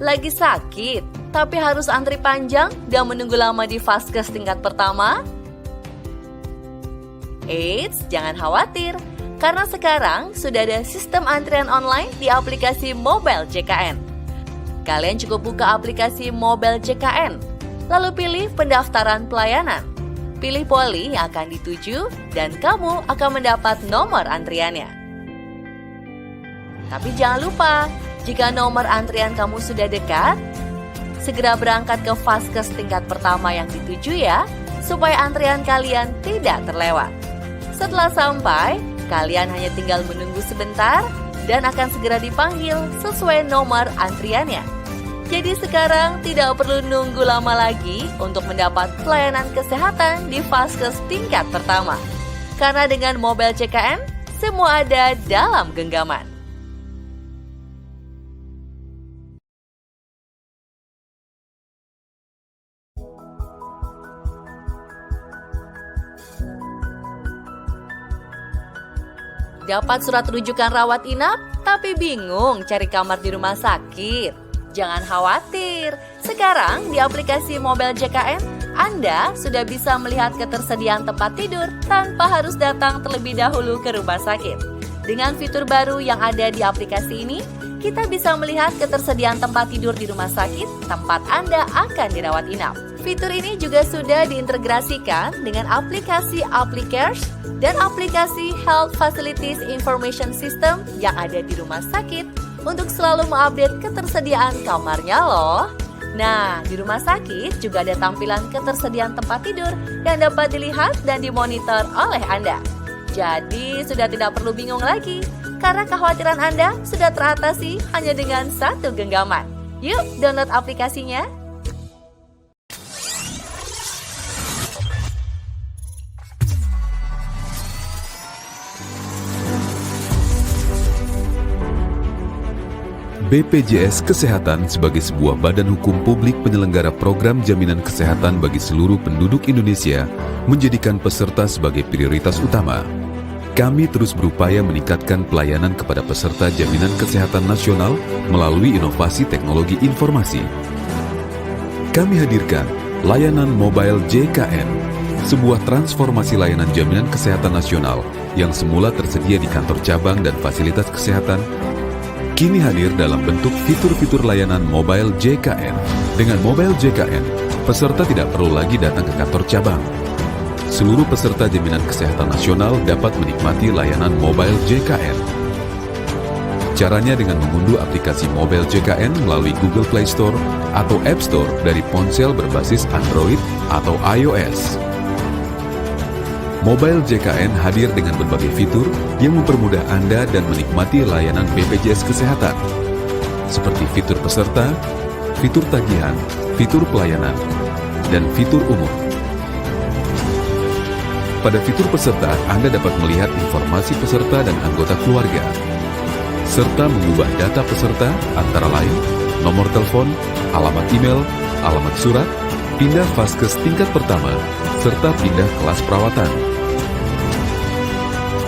Lagi sakit, tapi harus antri panjang dan menunggu lama di Vaskes tingkat pertama? Eits, jangan khawatir, karena sekarang sudah ada sistem antrian online di aplikasi Mobile JKN. Kalian cukup buka aplikasi Mobile JKN, lalu pilih pendaftaran pelayanan. Pilih poli yang akan dituju dan kamu akan mendapat nomor antriannya. Tapi jangan lupa, jika nomor antrian kamu sudah dekat, segera berangkat ke Vaskes tingkat pertama yang dituju ya, supaya antrian kalian tidak terlewat. Setelah sampai, kalian hanya tinggal menunggu sebentar dan akan segera dipanggil sesuai nomor antriannya. Jadi sekarang tidak perlu nunggu lama lagi untuk mendapat pelayanan kesehatan di Vaskes tingkat pertama. Karena dengan Mobile JKN, semua ada dalam genggaman. Dapat surat rujukan rawat inap, tapi bingung cari kamar di rumah sakit? Jangan khawatir, sekarang di aplikasi Mobile JKN, Anda sudah bisa melihat ketersediaan tempat tidur tanpa harus datang terlebih dahulu ke rumah sakit. Dengan fitur baru yang ada di aplikasi ini, kita bisa melihat ketersediaan tempat tidur di rumah sakit tempat Anda akan dirawat inap. Fitur ini juga sudah diintegrasikan dengan aplikasi AppliCares dan aplikasi Health Facilities Information System yang ada di rumah sakit untuk selalu mengupdate ketersediaan kamarnya loh. Nah, di rumah sakit juga ada tampilan ketersediaan tempat tidur yang dapat dilihat dan dimonitor oleh Anda. Jadi, sudah tidak perlu bingung lagi karena kekhawatiran Anda sudah teratasi hanya dengan satu genggaman. Yuk, download aplikasinya. BPJS Kesehatan sebagai sebuah badan hukum publik penyelenggara program jaminan kesehatan bagi seluruh penduduk Indonesia menjadikan peserta sebagai prioritas utama. Kami terus berupaya meningkatkan pelayanan kepada peserta jaminan kesehatan nasional melalui inovasi teknologi informasi. Kami hadirkan layanan Mobile JKN, sebuah transformasi layanan jaminan kesehatan nasional yang semula tersedia di kantor cabang dan fasilitas kesehatan kini hadir dalam bentuk fitur-fitur layanan Mobile JKN. Dengan Mobile JKN, peserta tidak perlu lagi datang ke kantor cabang. Seluruh peserta jaminan kesehatan nasional dapat menikmati layanan Mobile JKN. Caranya dengan mengunduh aplikasi Mobile JKN melalui Google Play Store atau App Store dari ponsel berbasis Android atau iOS. Mobile JKN hadir dengan berbagai fitur yang mempermudah Anda dan menikmati layanan BPJS Kesehatan, seperti fitur peserta, fitur tagihan, fitur pelayanan, dan fitur umum. Pada fitur peserta, Anda dapat melihat informasi peserta dan anggota keluarga, serta mengubah data peserta antara lain nomor telepon, alamat email, alamat surat, pindah Vaskes tingkat pertama, serta pindah kelas perawatan.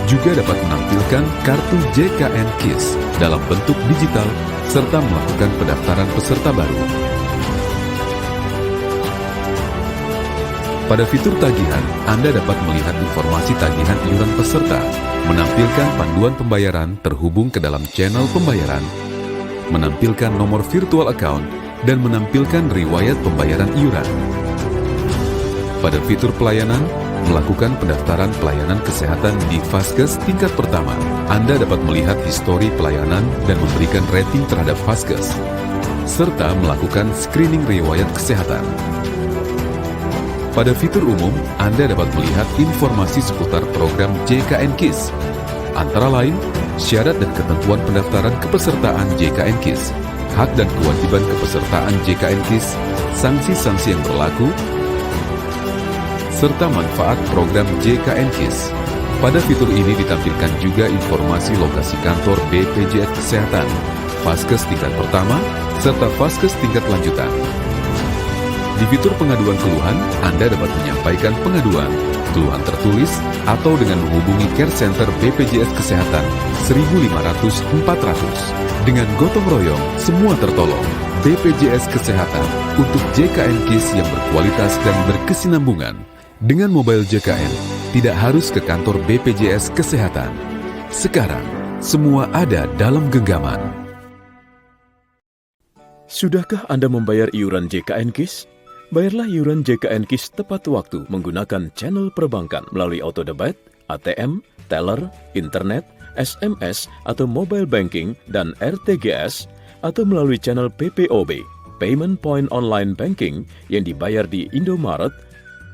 Juga dapat menampilkan kartu JKN KIS dalam bentuk digital serta melakukan pendaftaran peserta baru. Pada fitur tagihan, Anda dapat melihat informasi tagihan iuran peserta, menampilkan panduan pembayaran terhubung ke dalam channel pembayaran, menampilkan nomor virtual account, dan menampilkan riwayat pembayaran iuran. Pada fitur pelayanan, melakukan pendaftaran pelayanan kesehatan di Vaskes tingkat pertama. Anda dapat melihat histori pelayanan dan memberikan rating terhadap Vaskes, serta melakukan screening riwayat kesehatan. Pada fitur umum, Anda dapat melihat informasi seputar program JKN KIS, antara lain syarat dan ketentuan pendaftaran kepesertaan JKN KIS, hak dan kewajiban kepesertaan JKN KIS, sanksi-sanksi yang berlaku, serta manfaat program JKN KIS. Pada fitur ini ditampilkan juga informasi lokasi kantor BPJS Kesehatan, Vaskes tingkat pertama, serta Vaskes tingkat lanjutan. Di fitur pengaduan keluhan, Anda dapat menyampaikan pengaduan, keluhan tertulis, atau dengan menghubungi Care Center BPJS Kesehatan 1500400. Dengan gotong royong, semua tertolong. BPJS Kesehatan untuk JKN KIS yang berkualitas dan berkesinambungan. Dengan mobile JKN, tidak harus ke kantor BPJS Kesehatan. Sekarang, semua ada dalam genggaman. Sudahkah Anda membayar iuran JKN KIS? Bayarlah iuran JKN KIS tepat waktu menggunakan channel perbankan melalui autodebit, ATM, teller, internet, SMS atau mobile banking dan RTGS, atau melalui channel PPOB, Payment Point Online Banking yang dibayar di Indomaret,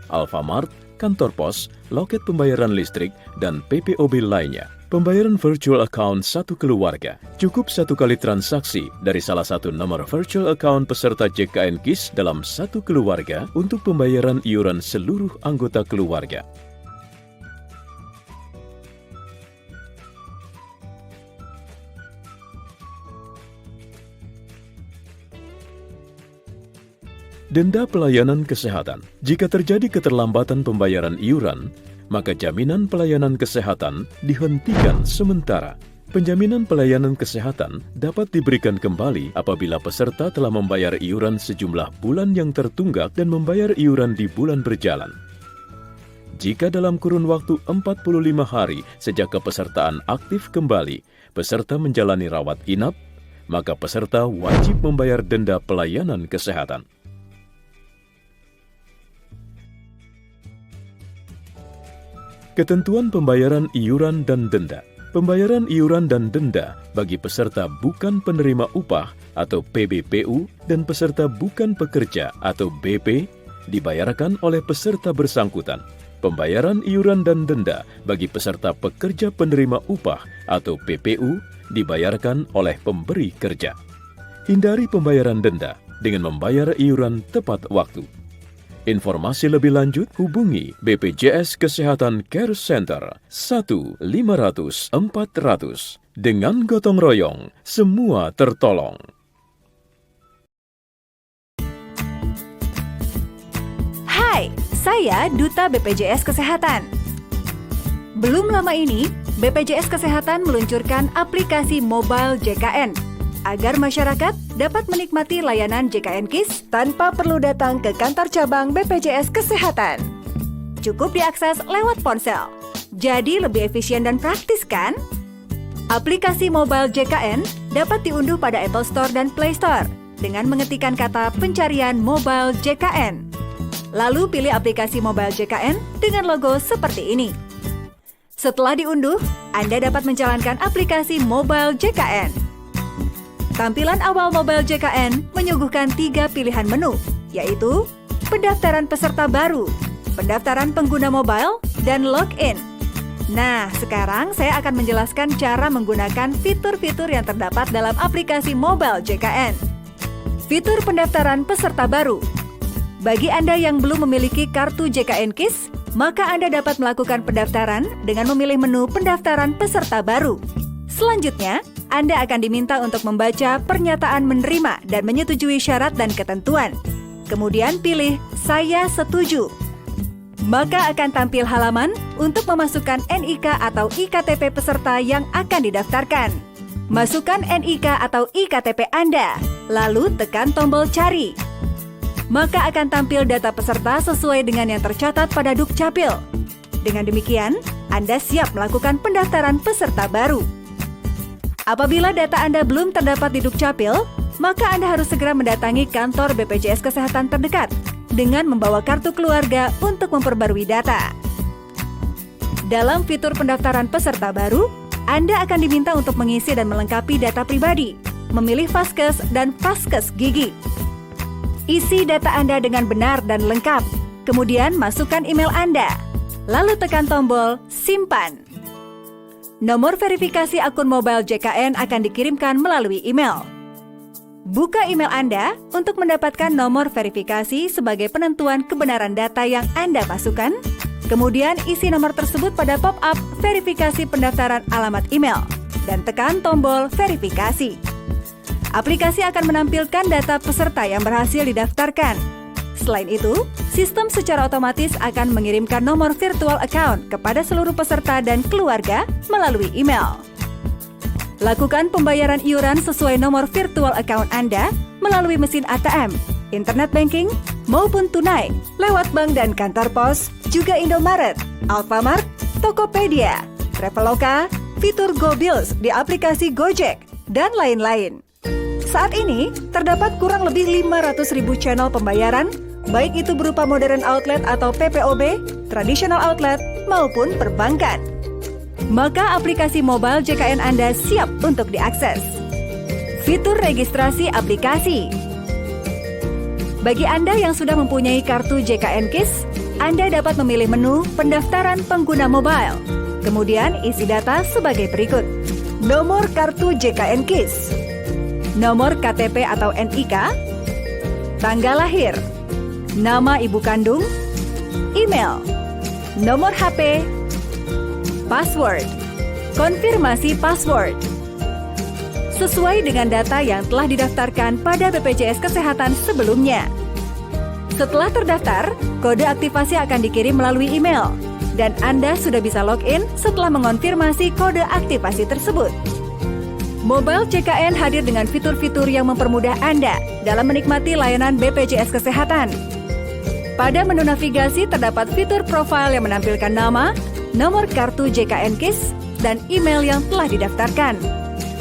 Alfamart, kantor pos, loket pembayaran listrik, dan PPOB lainnya. Pembayaran virtual account satu keluarga. Cukup satu kali transaksi dari salah satu nomor virtual account peserta JKN KIS dalam satu keluarga untuk pembayaran iuran seluruh anggota keluarga. Denda pelayanan kesehatan. Jika terjadi keterlambatan pembayaran iuran, maka jaminan pelayanan kesehatan dihentikan sementara. Penjaminan pelayanan kesehatan dapat diberikan kembali apabila peserta telah membayar iuran sejumlah bulan yang tertunggak dan membayar iuran di bulan berjalan. Jika dalam kurun waktu 45 hari sejak kepesertaan aktif kembali, peserta menjalani rawat inap, maka peserta wajib membayar denda pelayanan kesehatan. Ketentuan pembayaran iuran dan denda. Pembayaran iuran dan denda bagi peserta bukan penerima upah atau PBPU dan peserta bukan pekerja atau BP dibayarkan oleh peserta bersangkutan. Pembayaran iuran dan denda bagi peserta pekerja penerima upah atau PPU dibayarkan oleh pemberi kerja. Hindari pembayaran denda dengan membayar iuran tepat waktu. Informasi lebih lanjut hubungi BPJS Kesehatan Care Center 1-500-400. Dengan gotong royong, semua tertolong. Hai, saya Duta BPJS Kesehatan. Belum lama ini, BPJS Kesehatan meluncurkan aplikasi mobile JKN agar masyarakat dapat menikmati layanan JKN KIS tanpa perlu datang ke kantor cabang BPJS Kesehatan. Cukup diakses lewat ponsel. Jadi lebih efisien dan praktis kan? Aplikasi mobile JKN dapat diunduh pada Apple Store dan Play Store dengan mengetikkan kata pencarian mobile JKN. Lalu pilih aplikasi mobile JKN dengan logo seperti ini. Setelah diunduh, Anda dapat menjalankan aplikasi mobile JKN. Tampilan awal mobile JKN menyuguhkan 3 pilihan menu, yaitu pendaftaran peserta baru, pendaftaran pengguna mobile, dan login. Nah, sekarang saya akan menjelaskan cara menggunakan fitur-fitur yang terdapat dalam aplikasi mobile JKN. Fitur pendaftaran peserta baru. Bagi Anda yang belum memiliki kartu JKN KIS, maka Anda dapat melakukan pendaftaran dengan memilih menu pendaftaran peserta baru. Selanjutnya, Anda akan diminta untuk membaca pernyataan menerima dan menyetujui syarat dan ketentuan. Kemudian pilih "Saya setuju". Maka akan tampil halaman untuk memasukkan NIK atau IKTP peserta yang akan didaftarkan. Masukkan NIK atau IKTP Anda, lalu tekan tombol cari. Maka akan tampil data peserta sesuai dengan yang tercatat pada Dukcapil. Dengan demikian, Anda siap melakukan pendaftaran peserta baru. Apabila data Anda belum terdapat di Dukcapil, maka Anda harus segera mendatangi kantor BPJS Kesehatan terdekat dengan membawa kartu keluarga untuk memperbarui data. Dalam fitur pendaftaran peserta baru, Anda akan diminta untuk mengisi dan melengkapi data pribadi, memilih Vaskes dan Vaskes Gigi. Isi data Anda dengan benar dan lengkap, kemudian masukkan email Anda, lalu tekan tombol simpan. Nomor verifikasi akun mobile JKN akan dikirimkan melalui email. Buka email Anda untuk mendapatkan nomor verifikasi sebagai penentuan kebenaran data yang Anda masukkan. Kemudian isi nomor tersebut pada pop-up verifikasi pendaftaran alamat email dan tekan tombol verifikasi. Aplikasi akan menampilkan data peserta yang berhasil didaftarkan. Selain itu, sistem secara otomatis akan mengirimkan nomor virtual account kepada seluruh peserta dan keluarga melalui email. Lakukan pembayaran iuran sesuai nomor virtual account Anda melalui mesin ATM, internet banking, maupun tunai lewat bank dan kantor pos, juga Indomaret, Alfamart, Tokopedia, Traveloka, fitur GoBills di aplikasi Gojek, dan lain-lain. Saat ini, terdapat kurang lebih 500.000 channel pembayaran, baik itu berupa modern outlet atau PPOB, traditional outlet, maupun perbankan. Maka aplikasi mobile JKN Anda siap untuk diakses. Fitur registrasi aplikasi. Bagi Anda yang sudah mempunyai kartu JKN KIS, Anda dapat memilih menu pendaftaran pengguna mobile. Kemudian isi data sebagai berikut. Nomor kartu JKN KIS, nomor KTP atau NIK, tanggal lahir, nama ibu kandung, email, nomor HP, password, konfirmasi password. Sesuai dengan data yang telah didaftarkan pada BPJS Kesehatan sebelumnya. Setelah terdaftar, kode aktivasi akan dikirim melalui email, dan Anda sudah bisa login setelah mengonfirmasi kode aktivasi tersebut. Mobile JKN hadir dengan fitur-fitur yang mempermudah Anda dalam menikmati layanan BPJS Kesehatan. Pada menu navigasi terdapat fitur profil yang menampilkan nama, nomor kartu JKN KIS, dan email yang telah didaftarkan.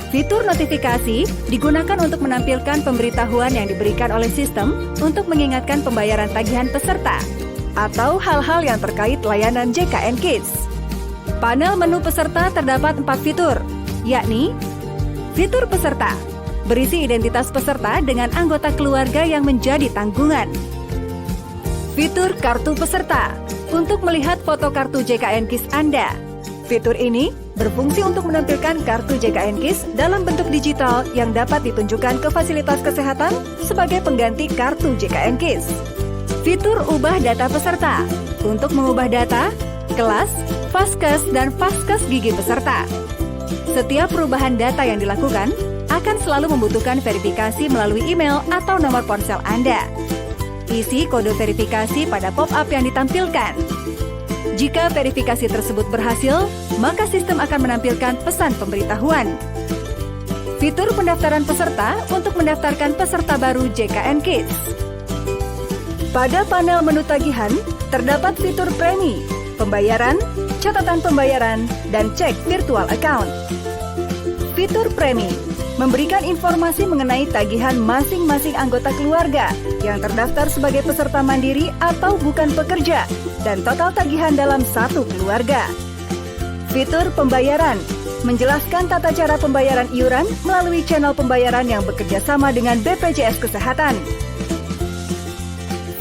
Fitur notifikasi digunakan untuk menampilkan pemberitahuan yang diberikan oleh sistem untuk mengingatkan pembayaran tagihan peserta atau hal-hal yang terkait layanan JKN KIS. Panel menu peserta terdapat 4 fitur, yakni fitur peserta, berisi identitas peserta dengan anggota keluarga yang menjadi tanggungan. Fitur kartu peserta, untuk melihat foto kartu JKN KIS Anda. Fitur ini berfungsi untuk menampilkan kartu JKN KIS dalam bentuk digital yang dapat ditunjukkan ke fasilitas kesehatan sebagai pengganti kartu JKN KIS. Fitur ubah data peserta, untuk mengubah data, kelas, vaskes, dan vaskes gigi peserta. Setiap perubahan data yang dilakukan akan selalu membutuhkan verifikasi melalui email atau nomor ponsel Anda. Isi kode verifikasi pada pop-up yang ditampilkan. Jika verifikasi tersebut berhasil, maka sistem akan menampilkan pesan pemberitahuan. Fitur pendaftaran peserta untuk mendaftarkan peserta baru JKN KIS. Pada panel menu tagihan, terdapat fitur premi, pembayaran, catatan pembayaran, dan cek virtual account. Fitur premi memberikan informasi mengenai tagihan masing-masing anggota keluarga yang terdaftar sebagai peserta mandiri atau bukan pekerja, dan total tagihan dalam satu keluarga. Fitur pembayaran menjelaskan tata cara pembayaran iuran melalui channel pembayaran yang bekerja sama dengan BPJS Kesehatan.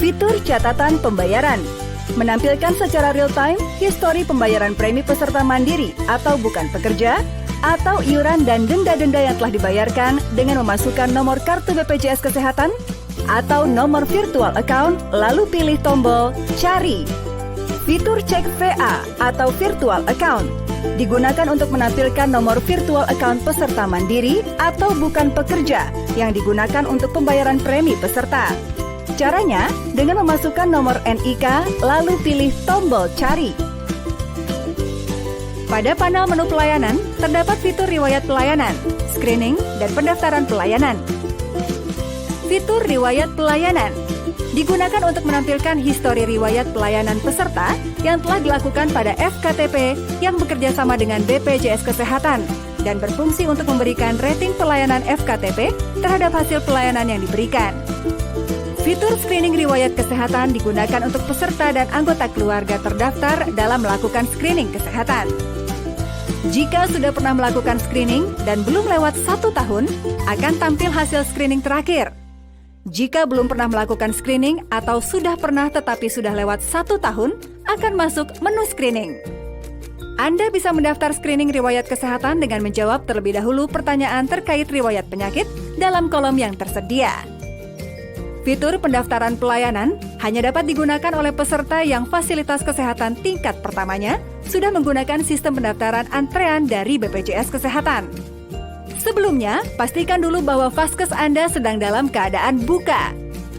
Fitur catatan pembayaran menampilkan secara real-time histori pembayaran premi peserta mandiri atau bukan pekerja, atau iuran dan denda-denda yang telah dibayarkan dengan memasukkan nomor kartu BPJS Kesehatan atau nomor virtual account, lalu pilih tombol Cari. Fitur cek VA atau virtual account digunakan untuk menampilkan nomor virtual account peserta mandiri atau bukan pekerja yang digunakan untuk pembayaran premi peserta. Caranya dengan memasukkan nomor NIK, lalu pilih tombol Cari. Pada panel menu pelayanan, terdapat fitur riwayat pelayanan, screening, dan pendaftaran pelayanan. Fitur riwayat pelayanan digunakan untuk menampilkan histori riwayat pelayanan peserta yang telah dilakukan pada FKTP yang bekerja sama dengan BPJS Kesehatan dan berfungsi untuk memberikan rating pelayanan FKTP terhadap hasil pelayanan yang diberikan. Fitur screening riwayat kesehatan digunakan untuk peserta dan anggota keluarga terdaftar dalam melakukan screening kesehatan. Jika sudah pernah melakukan screening dan belum lewat 1 tahun, akan tampil hasil screening terakhir. Jika belum pernah melakukan screening atau sudah pernah tetapi sudah lewat 1 tahun, akan masuk menu screening. Anda bisa mendaftar screening riwayat kesehatan dengan menjawab terlebih dahulu pertanyaan terkait riwayat penyakit dalam kolom yang tersedia. Fitur pendaftaran pelayanan hanya dapat digunakan oleh peserta yang fasilitas kesehatan tingkat pertamanya sudah menggunakan sistem pendaftaran antrean dari BPJS Kesehatan. Sebelumnya, pastikan dulu bahwa vaskes Anda sedang dalam keadaan buka.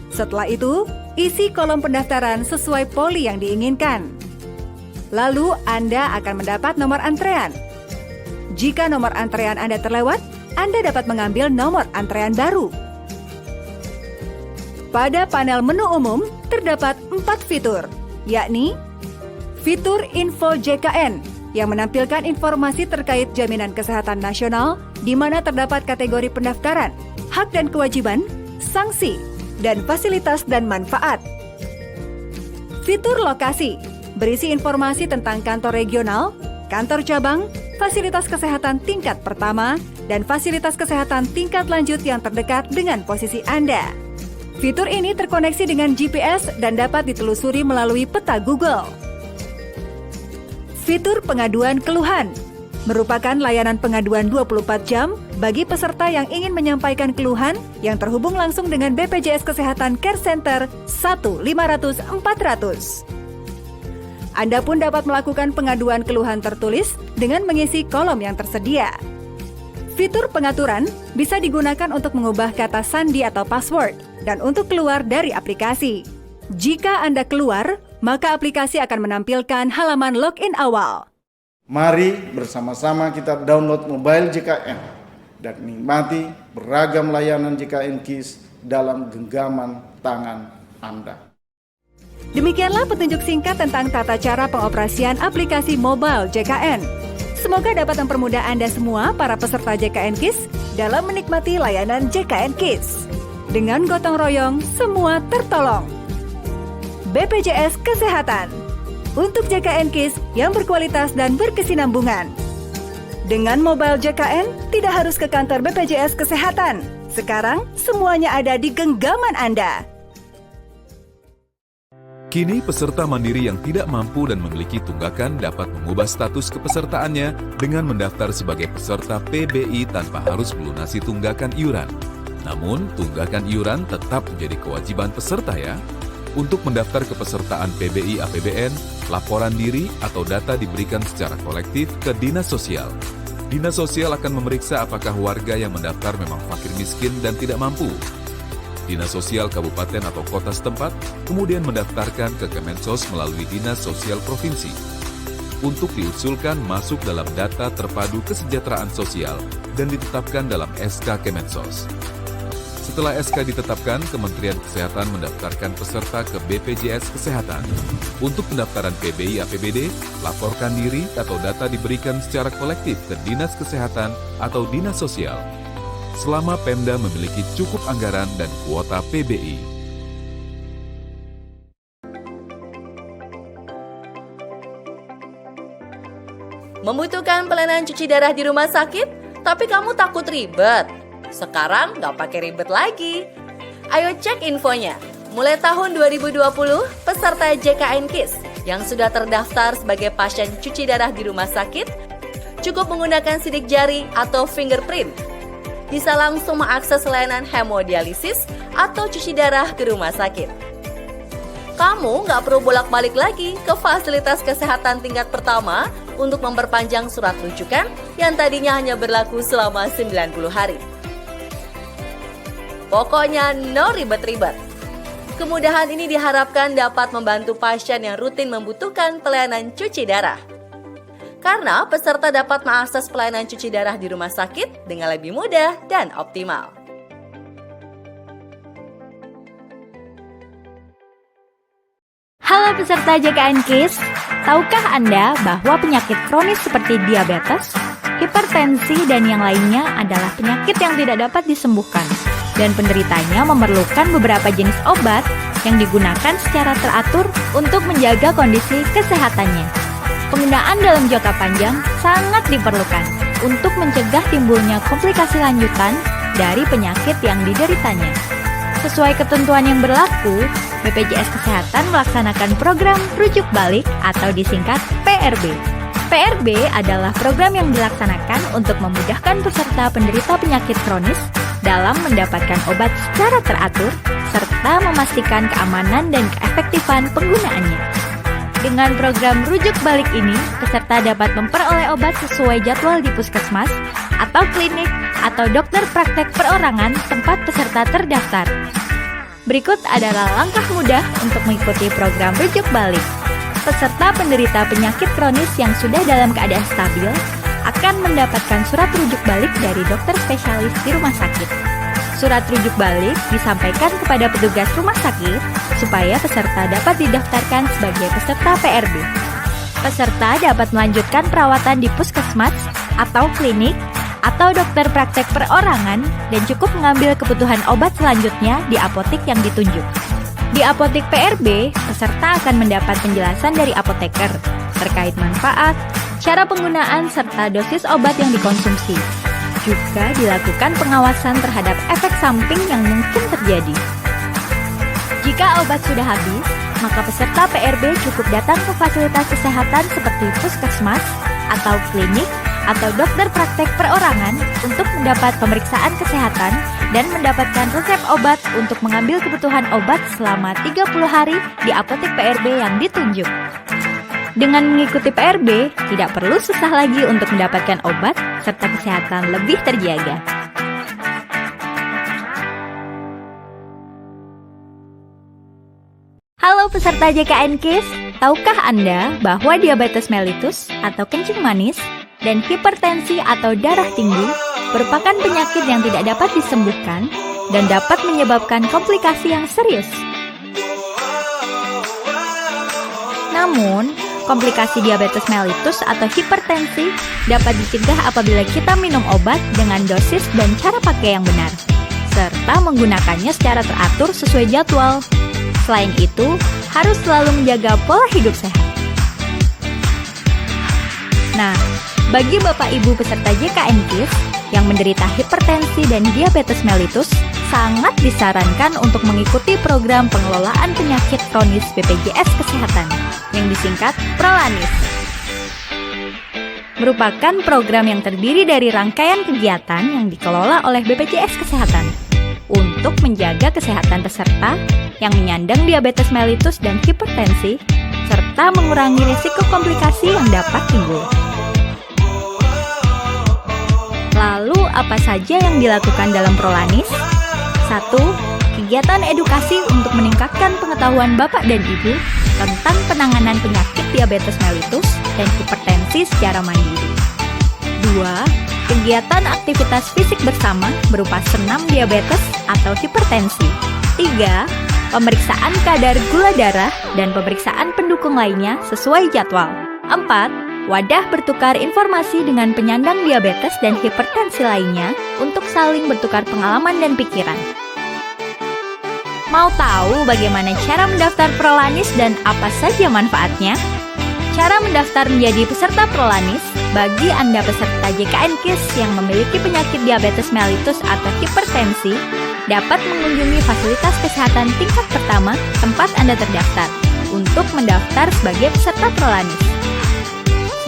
Setelah itu, isi kolom pendaftaran sesuai poli yang diinginkan. Lalu Anda akan mendapat nomor antrean. Jika nomor antrean Anda terlewat, Anda dapat mengambil nomor antrean baru. Pada panel menu umum, terdapat 4 fitur, yakni fitur Info JKN yang menampilkan informasi terkait jaminan kesehatan nasional di mana terdapat kategori pendaftaran, hak dan kewajiban, sanksi, dan fasilitas dan manfaat. Fitur Lokasi berisi informasi tentang kantor regional, kantor cabang, fasilitas kesehatan tingkat pertama, dan fasilitas kesehatan tingkat lanjut yang terdekat dengan posisi Anda. Fitur ini terkoneksi dengan GPS dan dapat ditelusuri melalui peta Google. Fitur Pengaduan Keluhan merupakan layanan pengaduan 24 jam bagi peserta yang ingin menyampaikan keluhan yang terhubung langsung dengan BPJS Kesehatan Care Center 1-500-400. Anda pun dapat melakukan pengaduan keluhan tertulis dengan mengisi kolom yang tersedia. Fitur Pengaturan bisa digunakan untuk mengubah kata sandi atau password dan untuk keluar dari aplikasi. Jika Anda keluar, maka aplikasi akan menampilkan halaman login awal. Mari bersama-sama kita download mobile JKN dan nikmati beragam layanan JKN KIS dalam genggaman tangan Anda. Demikianlah petunjuk singkat tentang tata cara pengoperasian aplikasi mobile JKN. Semoga dapat mempermudah Anda semua, para peserta JKN KIS, dalam menikmati layanan JKN KIS. Dengan gotong royong, semua tertolong. BPJS Kesehatan untuk JKN KIS yang berkualitas dan berkesinambungan. Dengan mobile JKN, tidak harus ke kantor BPJS Kesehatan. Sekarang, semuanya ada di genggaman Anda. Kini peserta mandiri yang tidak mampu dan memiliki tunggakan dapat mengubah status kepesertaannya dengan mendaftar sebagai peserta PBI tanpa harus melunasi tunggakan iuran. Namun, tunggakan iuran tetap menjadi kewajiban peserta ya. Untuk mendaftar kepesertaan PBI APBN, laporan diri atau data diberikan secara kolektif ke Dinas Sosial. Dinas Sosial akan memeriksa apakah warga yang mendaftar memang fakir miskin dan tidak mampu. Dinas Sosial Kabupaten atau Kota setempat kemudian mendaftarkan ke Kemensos melalui Dinas Sosial Provinsi. Untuk diusulkan masuk dalam data terpadu kesejahteraan sosial dan ditetapkan dalam SK Kemensos. Setelah SK ditetapkan, Kementerian Kesehatan mendaftarkan peserta ke BPJS Kesehatan. Untuk pendaftaran PBI APBD, laporkan diri atau data diberikan secara kolektif ke Dinas Kesehatan atau Dinas Sosial. Selama Pemda memiliki cukup anggaran dan kuota PBI. Membutuhkan pelayanan cuci darah di rumah sakit, tapi kamu takut ribet? Sekarang nggak pakai ribet lagi. Ayo cek infonya. Mulai tahun 2020, peserta JKN KIS yang sudah terdaftar sebagai pasien cuci darah di rumah sakit cukup menggunakan sidik jari atau fingerprint. Bisa langsung mengakses layanan hemodialisis atau cuci darah ke rumah sakit. Kamu nggak perlu bolak-balik lagi ke fasilitas kesehatan tingkat pertama untuk memperpanjang surat rujukan yang tadinya hanya berlaku selama 90 hari. Pokoknya no ribet-ribet. Kemudahan ini diharapkan dapat membantu pasien yang rutin membutuhkan pelayanan cuci darah. Karena peserta dapat mengakses pelayanan cuci darah di rumah sakit dengan lebih mudah dan optimal. Halo peserta JKN KIS, tahukah Anda bahwa penyakit kronis seperti diabetes, hipertensi, dan yang lainnya adalah penyakit yang tidak dapat disembuhkan? Dan penderitanya memerlukan beberapa jenis obat yang digunakan secara teratur untuk menjaga kondisi kesehatannya. Penggunaan dalam jangka panjang sangat diperlukan untuk mencegah timbulnya komplikasi lanjutan dari penyakit yang dideritanya. Sesuai ketentuan yang berlaku, BPJS Kesehatan melaksanakan program rujuk balik atau disingkat PRB. PRB adalah program yang dilaksanakan untuk memudahkan peserta penderita penyakit kronis dalam mendapatkan obat secara teratur, serta memastikan keamanan dan keefektifan penggunaannya. Dengan program rujuk balik ini, peserta dapat memperoleh obat sesuai jadwal di puskesmas, atau klinik, atau dokter praktek perorangan tempat peserta terdaftar. Berikut adalah langkah mudah untuk mengikuti program rujuk balik. Peserta penderita penyakit kronis yang sudah dalam keadaan stabil akan mendapatkan surat rujuk balik dari dokter spesialis di rumah sakit. Surat rujuk balik disampaikan kepada petugas rumah sakit supaya peserta dapat didaftarkan sebagai peserta PRB. Peserta dapat melanjutkan perawatan di puskesmas atau klinik atau dokter praktek perorangan dan cukup mengambil kebutuhan obat selanjutnya di apotek yang ditunjuk. Di apotek PRB, peserta akan mendapat penjelasan dari apoteker terkait manfaat, cara penggunaan, serta dosis obat yang dikonsumsi. Juga dilakukan pengawasan terhadap efek samping yang mungkin terjadi. Jika obat sudah habis, maka peserta PRB cukup datang ke fasilitas kesehatan seperti puskesmas atau klinik atau dokter praktek perorangan untuk mendapat pemeriksaan kesehatan dan mendapatkan resep obat untuk mengambil kebutuhan obat selama 30 hari di apotek PRB yang ditunjuk. Dengan mengikuti PRB, tidak perlu susah lagi untuk mendapatkan obat serta kesehatan lebih terjaga. Halo peserta JKN KIS, tahukah Anda bahwa diabetes mellitus atau kencing manis dan hipertensi atau darah tinggi merupakan penyakit yang tidak dapat disembuhkan dan dapat menyebabkan komplikasi yang serius. Namun, komplikasi diabetes mellitus atau hipertensi dapat dicegah apabila kita minum obat dengan dosis dan cara pakai yang benar, serta menggunakannya secara teratur sesuai jadwal. Selain itu, harus selalu menjaga pola hidup sehat. Nah, bagi Bapak Ibu peserta JKN KIS yang menderita hipertensi dan diabetes mellitus, sangat disarankan untuk mengikuti program pengelolaan penyakit kronis BPJS Kesehatan yang disingkat Prolanis. Merupakan program yang terdiri dari rangkaian kegiatan yang dikelola oleh BPJS Kesehatan untuk menjaga kesehatan peserta yang menyandang diabetes mellitus dan hipertensi, serta mengurangi risiko komplikasi yang dapat timbul. Lalu, apa saja yang dilakukan dalam Prolanis? 1. Kegiatan edukasi untuk meningkatkan pengetahuan Bapak dan Ibu tentang penanganan penyakit diabetes mellitus dan hipertensi secara mandiri. 2. Kegiatan aktivitas fisik bersama berupa senam diabetes atau hipertensi. 3. Pemeriksaan kadar gula darah dan pemeriksaan pendukung lainnya sesuai jadwal. 4. Wadah bertukar informasi dengan penyandang diabetes dan hipertensi lainnya untuk saling bertukar pengalaman dan pikiran. Mau tahu bagaimana cara mendaftar Prolanis dan apa saja manfaatnya? Cara mendaftar menjadi peserta Prolanis bagi Anda peserta JKN KIS yang memiliki penyakit diabetes mellitus atau hipertensi dapat mengunjungi fasilitas kesehatan tingkat pertama tempat Anda terdaftar untuk mendaftar sebagai peserta Prolanis.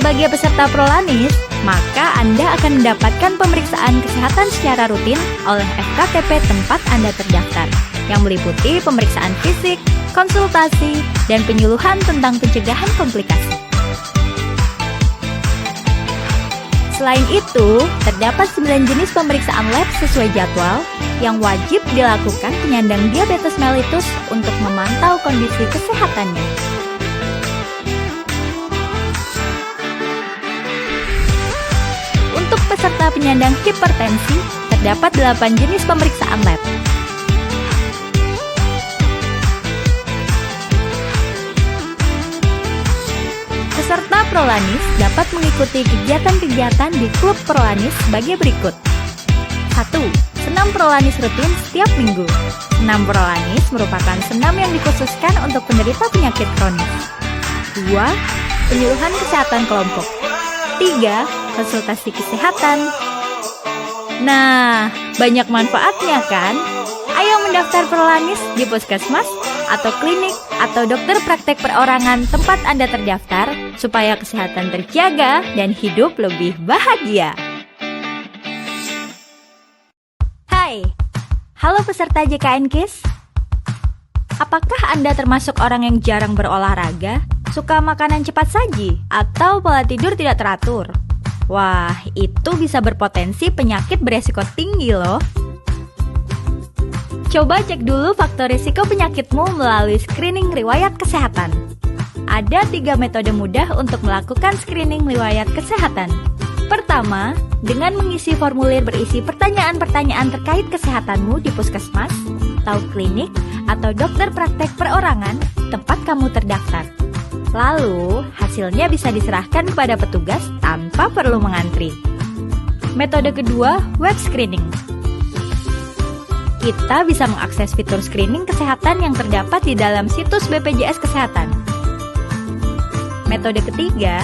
Sebagai peserta Prolanis, maka Anda akan mendapatkan pemeriksaan kesehatan secara rutin oleh FKTP tempat Anda terdaftar, yang meliputi pemeriksaan fisik, konsultasi, dan penyuluhan tentang pencegahan komplikasi. Selain itu, terdapat 9 jenis pemeriksaan lab sesuai jadwal yang wajib dilakukan penyandang diabetes mellitus untuk memantau kondisi kesehatannya. Untuk peserta penyandang hipertensi, terdapat 8 jenis pemeriksaan lab. Peserta Prolanis dapat mengikuti kegiatan-kegiatan di klub Prolanis sebagai berikut. 1. Senam Prolanis rutin setiap minggu. Senam Prolanis merupakan senam yang dikhususkan untuk penderita penyakit kronis. 2. Penyuluhan kesehatan kelompok. 3. Konsultasi kesehatan. Nah, banyak manfaatnya kan? Ayo mendaftar Prolanis di puskesmas atau klinik atau dokter praktek perorangan tempat Anda terdaftar supaya kesehatan terjaga dan hidup lebih bahagia. Hai, halo peserta JKN KIS. Apakah Anda termasuk orang yang jarang berolahraga, suka makanan cepat saji, atau pola tidur tidak teratur? Wah, itu bisa berpotensi penyakit beresiko tinggi loh. Coba cek dulu faktor risiko penyakitmu melalui screening riwayat kesehatan. Ada 3 metode mudah untuk melakukan screening riwayat kesehatan. Pertama, dengan mengisi formulir berisi pertanyaan-pertanyaan terkait kesehatanmu di puskesmas, atau klinik, atau dokter praktek perorangan tempat kamu terdaftar. Lalu, hasilnya bisa diserahkan kepada petugas tanpa perlu mengantri. Metode kedua, web screening. Kita bisa mengakses fitur screening kesehatan yang terdapat di dalam situs BPJS Kesehatan. Metode ketiga,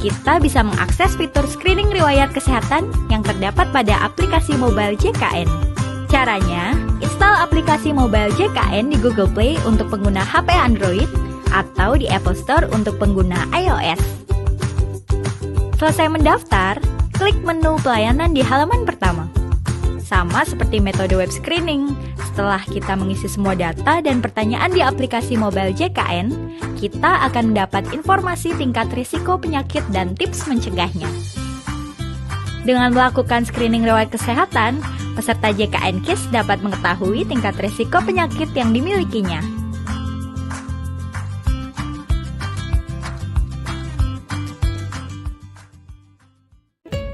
kita bisa mengakses fitur screening riwayat kesehatan yang terdapat pada aplikasi mobile JKN. Caranya, install aplikasi mobile JKN di Google Play untuk pengguna HP Android atau di Apple Store untuk pengguna iOS. Selesai mendaftar, klik menu pelayanan di halaman pertama. Sama seperti metode web screening, setelah kita mengisi semua data dan pertanyaan di aplikasi mobile JKN, kita akan mendapat informasi tingkat risiko penyakit dan tips mencegahnya. Dengan melakukan screening riwayat kesehatan, peserta JKN KIS dapat mengetahui tingkat risiko penyakit yang dimilikinya.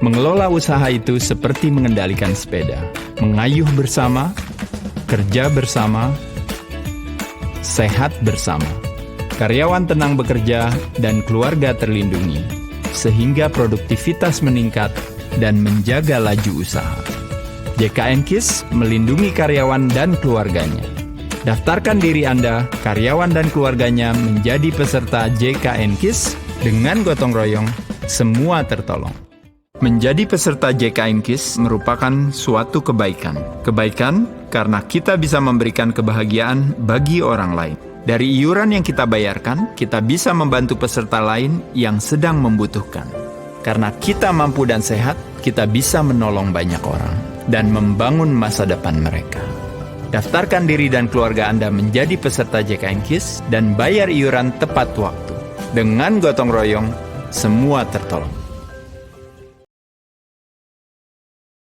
Mengelola usaha itu seperti mengendalikan sepeda, mengayuh bersama, kerja bersama, sehat bersama. Karyawan tenang bekerja dan keluarga terlindungi, sehingga produktivitas meningkat dan menjaga laju usaha. JKN KIS melindungi karyawan dan keluarganya. Daftarkan diri Anda, karyawan dan keluarganya menjadi peserta JKN KIS dengan gotong royong, semua tertolong. Menjadi peserta JKN KIS merupakan suatu kebaikan. Kebaikan karena kita bisa memberikan kebahagiaan bagi orang lain. Dari iuran yang kita bayarkan, kita bisa membantu peserta lain yang sedang membutuhkan. Karena kita mampu dan sehat, kita bisa menolong banyak orang dan membangun masa depan mereka. Daftarkan diri dan keluarga Anda menjadi peserta JKN KIS dan bayar iuran tepat waktu. Dengan gotong royong, semua tertolong.